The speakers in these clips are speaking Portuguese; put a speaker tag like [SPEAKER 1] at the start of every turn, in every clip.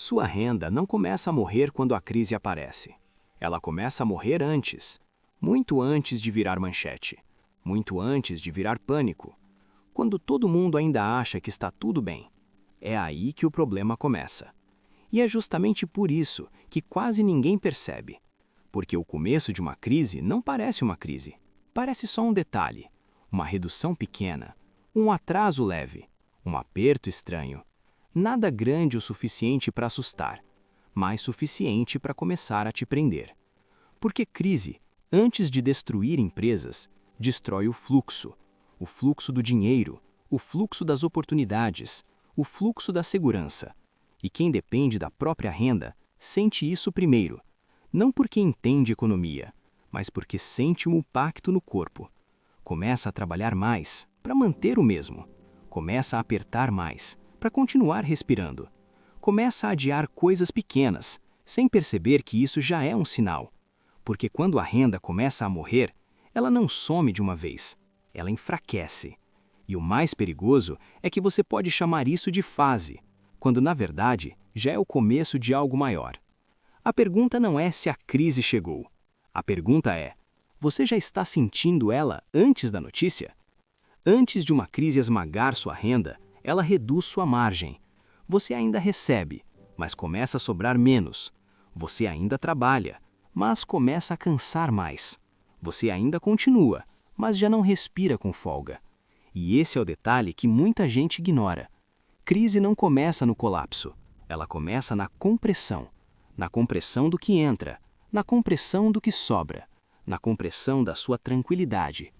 [SPEAKER 1] Sua renda não começa a morrer quando a crise aparece. Ela começa a morrer antes, muito antes de virar manchete, muito antes de virar pânico. Quando todo mundo ainda acha que está tudo bem, é aí que o problema começa. E é justamente por isso que quase ninguém percebe. Porque o começo de uma crise não parece uma crise. Parece só um detalhe, uma redução pequena, um atraso leve, um aperto estranho. Nada grande o suficiente para assustar, mas suficiente para começar a te prender. Porque crise, antes de destruir empresas, destrói o fluxo do dinheiro, o fluxo das oportunidades, o fluxo da segurança. E quem depende da própria renda sente isso primeiro, não porque entende economia, mas porque sente um impacto no corpo. Começa a trabalhar mais para manter o mesmo, começa a apertar mais para continuar respirando, começa a adiar coisas pequenas, sem perceber que isso já é um sinal. Porque quando a renda começa a morrer, ela não some de uma vez, ela enfraquece. E o mais perigoso é que você pode chamar isso de fase, quando na verdade já é o começo de algo maior. A pergunta não é se a crise chegou. A pergunta é: você já está sentindo ela antes da notícia? Antes de uma crise esmagar sua renda, ela reduz sua margem. Você ainda recebe, mas começa a sobrar menos. Você ainda trabalha, mas começa a cansar mais. Você ainda continua, mas já não respira com folga. E esse é o detalhe que muita gente ignora. Crise não começa no colapso, ela começa na compressão do que entra, na compressão do que sobra, na compressão da sua tranquilidade.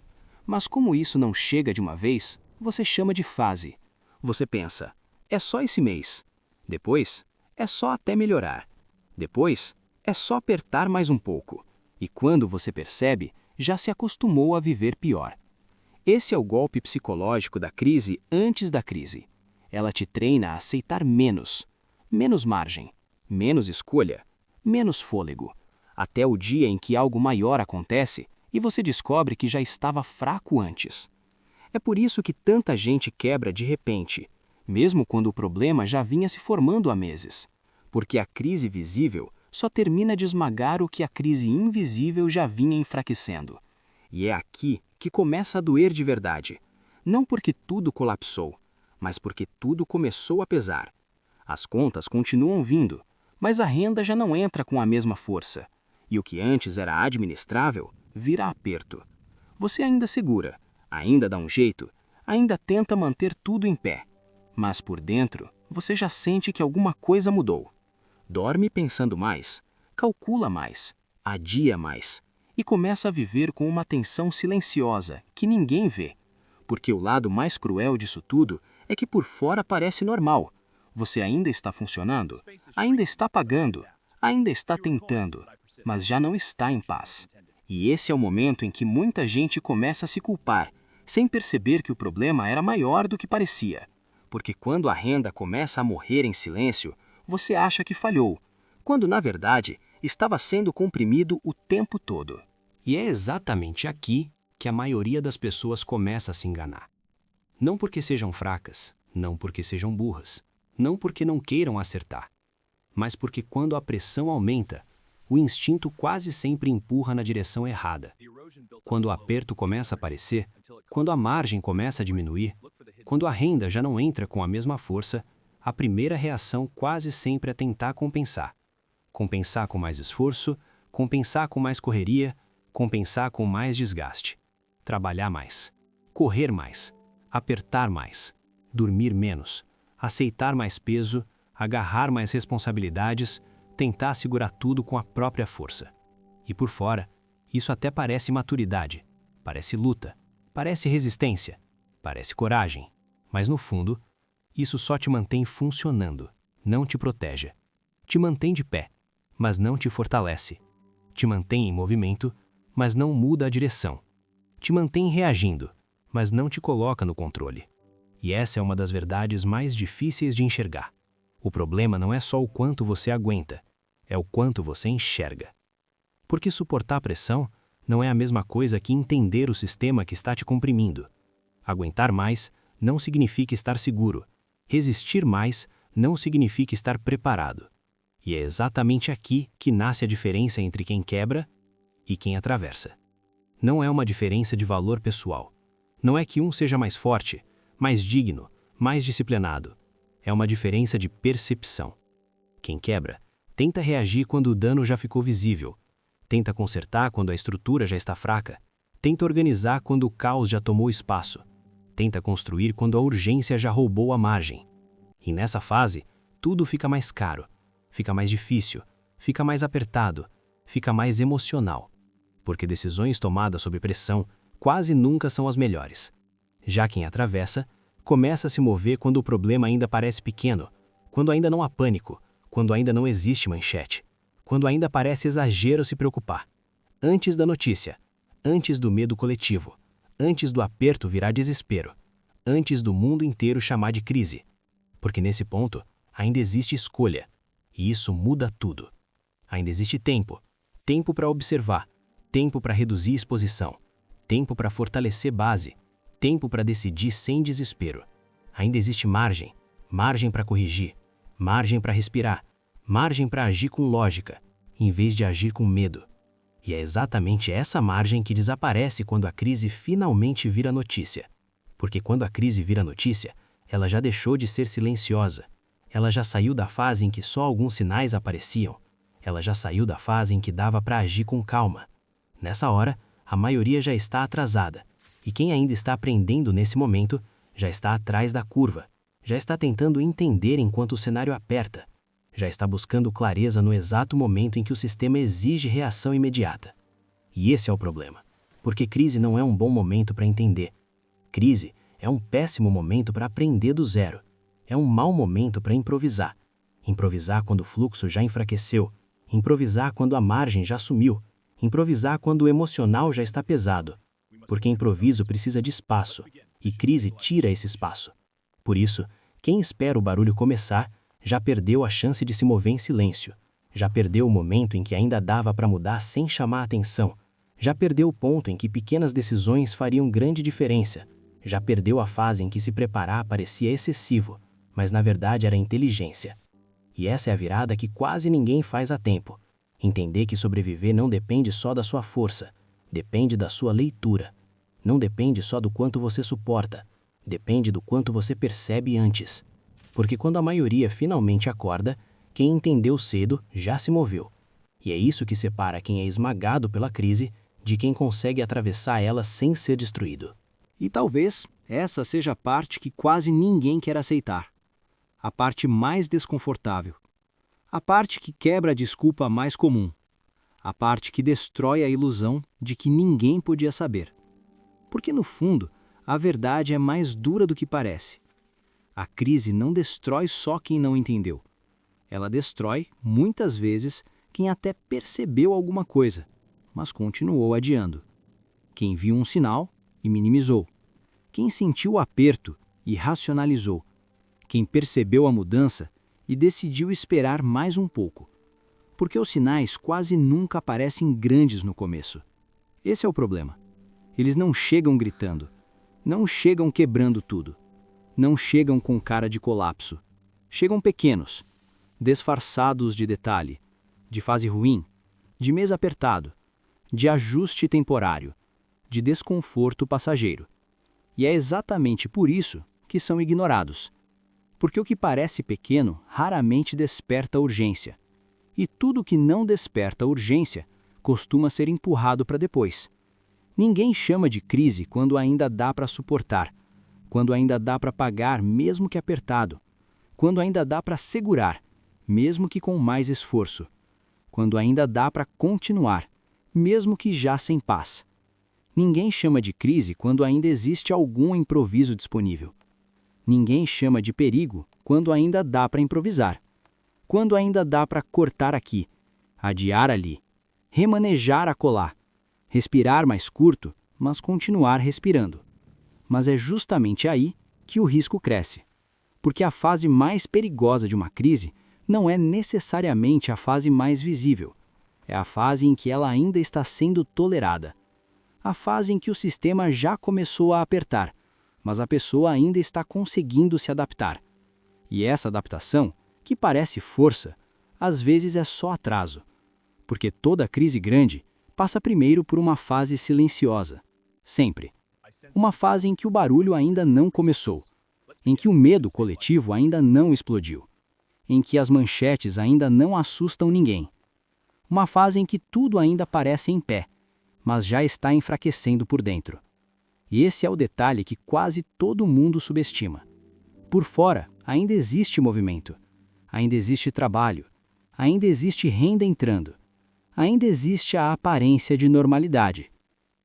[SPEAKER 1] Mas como isso não chega de uma vez, você chama de fase. Você pensa, é só esse mês. Depois, é só até melhorar. Depois, é só apertar mais um pouco. E quando você percebe, já se acostumou a viver pior. Esse é o golpe psicológico da crise antes da crise. Ela te treina a aceitar menos margem, menos escolha, menos fôlego, até o dia em que algo maior acontece e você descobre que já estava fraco antes. É por isso que tanta gente quebra de repente, mesmo quando o problema já vinha se formando há meses. Porque a crise visível só termina de esmagar o que a crise invisível já vinha enfraquecendo. E é aqui que começa a doer de verdade. Não porque tudo colapsou, mas porque tudo começou a pesar. As contas continuam vindo, mas a renda já não entra com a mesma força. E o que antes era administrável, vira aperto. Você ainda segura, ainda dá um jeito, ainda tenta manter tudo em pé. Mas por dentro, você já sente que alguma coisa mudou. Dorme pensando mais, calcula mais, adia mais, e começa a viver com uma tensão silenciosa que ninguém vê. Porque o lado mais cruel disso tudo é que por fora parece normal. Você ainda está funcionando, ainda está pagando, ainda está tentando, mas já não está em paz. E esse é o momento em que muita gente começa a se culpar, sem perceber que o problema era maior do que parecia. Porque quando a renda começa a morrer em silêncio, você acha que falhou, quando na verdade estava sendo comprimido o tempo todo.
[SPEAKER 2] E é exatamente aqui que a maioria das pessoas começa a se enganar. Não porque sejam fracas, não porque sejam burras, não porque não queiram acertar, mas porque quando a pressão aumenta, o instinto quase sempre empurra na direção errada. Quando o aperto começa a aparecer, quando a margem começa a diminuir, quando a renda já não entra com a mesma força, a primeira reação quase sempre é tentar compensar. Compensar com mais esforço, compensar com mais correria, compensar com mais desgaste. Trabalhar mais, correr mais, apertar mais, dormir menos, aceitar mais peso, agarrar mais responsabilidades, tentar segurar tudo com a própria força. E por fora, isso até parece maturidade, parece luta, parece resistência, parece coragem, mas no fundo, isso só te mantém funcionando, não te protege. Te mantém de pé, mas não te fortalece. Te mantém em movimento, mas não muda a direção. Te mantém reagindo, mas não te coloca no controle. E essa é uma das verdades mais difíceis de enxergar. O problema não é só o quanto você aguenta, é o quanto você enxerga. Porque suportar a pressão não é a mesma coisa que entender o sistema que está te comprimindo. Aguentar mais não significa estar seguro. Resistir mais não significa estar preparado. E é exatamente aqui que nasce a diferença entre quem quebra e quem atravessa. Não é uma diferença de valor pessoal. Não é que um seja mais forte, mais digno, mais disciplinado. É uma diferença de percepção. Quem quebra tenta reagir quando o dano já ficou visível, tenta consertar quando a estrutura já está fraca, tenta organizar quando o caos já tomou espaço, tenta construir quando a urgência já roubou a margem. E nessa fase, tudo fica mais caro, fica mais difícil, fica mais apertado, fica mais emocional, porque decisões tomadas sob pressão quase nunca são as melhores. Já quem atravessa, começa a se mover quando o problema ainda parece pequeno, quando ainda não há pânico, quando ainda não existe manchete, quando ainda parece exagero se preocupar. Antes da notícia, antes do medo coletivo, antes do aperto virar desespero, antes do mundo inteiro chamar de crise. Porque nesse ponto, ainda existe escolha, e isso muda tudo. Ainda existe tempo, tempo para observar, tempo para reduzir exposição, tempo para fortalecer base, tempo para decidir sem desespero. Ainda existe margem, margem para corrigir, margem para respirar, margem para agir com lógica, em vez de agir com medo. E é exatamente essa margem que desaparece quando a crise finalmente vira notícia. Porque quando a crise vira notícia, ela já deixou de ser silenciosa. Ela já saiu da fase em que só alguns sinais apareciam. Ela já saiu da fase em que dava para agir com calma. Nessa hora, a maioria já está atrasada. E quem ainda está aprendendo nesse momento, já está atrás da curva. Já está tentando entender enquanto o cenário aperta. Já está buscando clareza no exato momento em que o sistema exige reação imediata. E esse é o problema. Porque crise não é um bom momento para entender. Crise é um péssimo momento para aprender do zero. É um mau momento para improvisar. Improvisar quando o fluxo já enfraqueceu. Improvisar quando a margem já sumiu. Improvisar quando o emocional já está pesado. Porque improviso precisa de espaço. E crise tira esse espaço. Por isso, quem espera o barulho começar, já perdeu a chance de se mover em silêncio. Já perdeu o momento em que ainda dava para mudar sem chamar a atenção. Já perdeu o ponto em que pequenas decisões fariam grande diferença. Já perdeu a fase em que se preparar parecia excessivo, mas na verdade era inteligência. E essa é a virada que quase ninguém faz a tempo. Entender que sobreviver não depende só da sua força, depende da sua leitura. Não depende só do quanto você suporta, depende do quanto você percebe antes. Porque quando a maioria finalmente acorda, quem entendeu cedo já se moveu. E é isso que separa quem é esmagado pela crise de quem consegue atravessar ela sem ser destruído.
[SPEAKER 1] E talvez essa seja a parte que quase ninguém quer aceitar. A parte mais desconfortável. A parte que quebra a desculpa mais comum. A parte que destrói a ilusão de que ninguém podia saber. Porque no fundo, a verdade é mais dura do que parece. A crise não destrói só quem não entendeu. Ela destrói, muitas vezes, quem até percebeu alguma coisa, mas continuou adiando. Quem viu um sinal e minimizou. Quem sentiu o aperto e racionalizou. Quem percebeu a mudança e decidiu esperar mais um pouco. Porque os sinais quase nunca aparecem grandes no começo. Esse é o problema. Eles não chegam gritando. Não chegam quebrando tudo. Não chegam com cara de colapso. Chegam pequenos, disfarçados de detalhe, de fase ruim, de mês apertado, de ajuste temporário, de desconforto passageiro. E é exatamente por isso que são ignorados. Porque o que parece pequeno raramente desperta urgência. E tudo que não desperta urgência costuma ser empurrado para depois. Ninguém chama de crise quando ainda dá para suportar, quando ainda dá para pagar mesmo que apertado, quando ainda dá para segurar, mesmo que com mais esforço, quando ainda dá para continuar, mesmo que já sem paz. Ninguém chama de crise quando ainda existe algum improviso disponível. Ninguém chama de perigo quando ainda dá para improvisar, quando ainda dá para cortar aqui, adiar ali, remanejar acolá, respirar mais curto, mas continuar respirando. Mas é justamente aí que o risco cresce. Porque a fase mais perigosa de uma crise não é necessariamente a fase mais visível. É a fase em que ela ainda está sendo tolerada. A fase em que o sistema já começou a apertar, mas a pessoa ainda está conseguindo se adaptar.
[SPEAKER 2] E essa adaptação, que parece força, às vezes é só atraso. Porque toda crise grande passa primeiro por uma fase silenciosa. Sempre. Uma fase em que o barulho ainda não começou. Em que o medo coletivo ainda não explodiu. Em que as manchetes ainda não assustam ninguém. Uma fase em que tudo ainda parece em pé, mas já está enfraquecendo por dentro. E esse é o detalhe que quase todo mundo subestima. Por fora, ainda existe movimento. Ainda existe trabalho. Ainda existe renda entrando. Ainda existe a aparência de normalidade.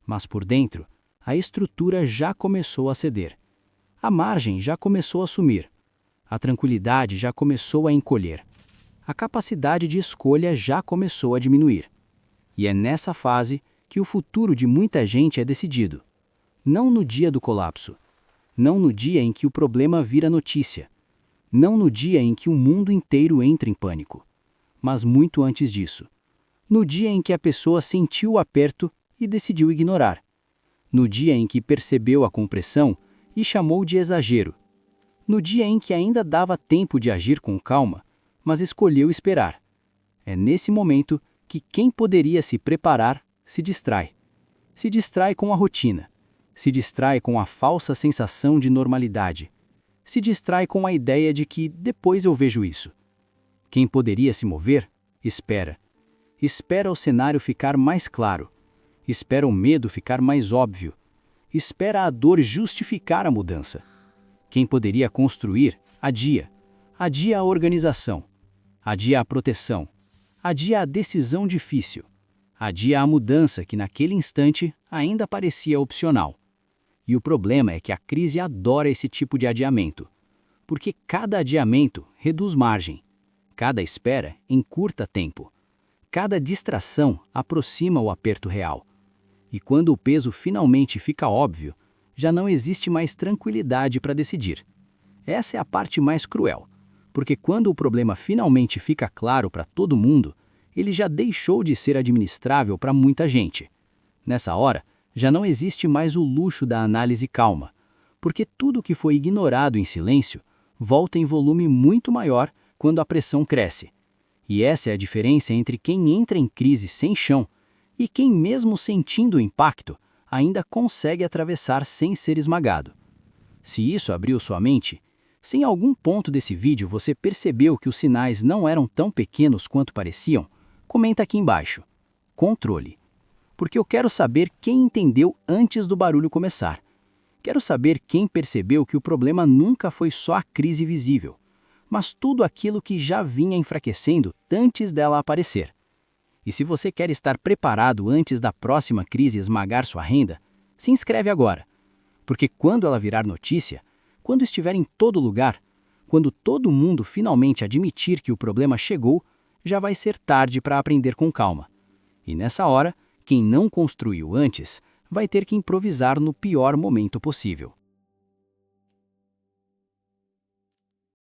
[SPEAKER 2] Mas por dentro, a estrutura já começou a ceder. A margem já começou a sumir. A tranquilidade já começou a encolher. A capacidade de escolha já começou a diminuir. E é nessa fase que o futuro de muita gente é decidido. Não no dia do colapso. Não no dia em que o problema vira notícia. Não no dia em que o mundo inteiro entra em pânico. Mas muito antes disso. No dia em que a pessoa sentiu o aperto e decidiu ignorar. No dia em que percebeu a compressão e chamou de exagero. No dia em que ainda dava tempo de agir com calma, mas escolheu esperar. É nesse momento que quem poderia se preparar se distrai. Se distrai com a rotina. Se distrai com a falsa sensação de normalidade. Se distrai com a ideia de que depois eu vejo isso. Quem poderia se mover, espera. Espera o cenário ficar mais claro. Espera o medo ficar mais óbvio. Espera a dor justificar a mudança. Quem poderia construir, adia. Adia a organização. Adia a proteção. Adia a decisão difícil. Adia a mudança que naquele instante ainda parecia opcional. E o problema é que a crise adora esse tipo de adiamento. Porque cada adiamento reduz margem. Cada espera encurta tempo. Cada distração aproxima o aperto real. E quando o peso finalmente fica óbvio, já não existe mais tranquilidade para decidir. Essa é a parte mais cruel, porque quando o problema finalmente fica claro para todo mundo, ele já deixou de ser administrável para muita gente. Nessa hora, já não existe mais o luxo da análise calma, porque tudo que foi ignorado em silêncio volta em volume muito maior quando a pressão cresce. E essa é a diferença entre quem entra em crise sem chão e quem, mesmo sentindo o impacto, ainda consegue atravessar sem ser esmagado. Se isso abriu sua mente, se em algum ponto desse vídeo você percebeu que os sinais não eram tão pequenos quanto pareciam, comenta aqui embaixo. Controle. Porque eu quero saber quem entendeu antes do barulho começar. Quero saber quem percebeu que o problema nunca foi só a crise visível, mas tudo aquilo que já vinha enfraquecendo antes dela aparecer. E se você quer estar preparado antes da próxima crise esmagar sua renda, se inscreve agora. Porque quando ela virar notícia, quando estiver em todo lugar, quando todo mundo finalmente admitir que o problema chegou, já vai ser tarde para aprender com calma. E nessa hora, quem não construiu antes vai ter que improvisar no pior momento possível.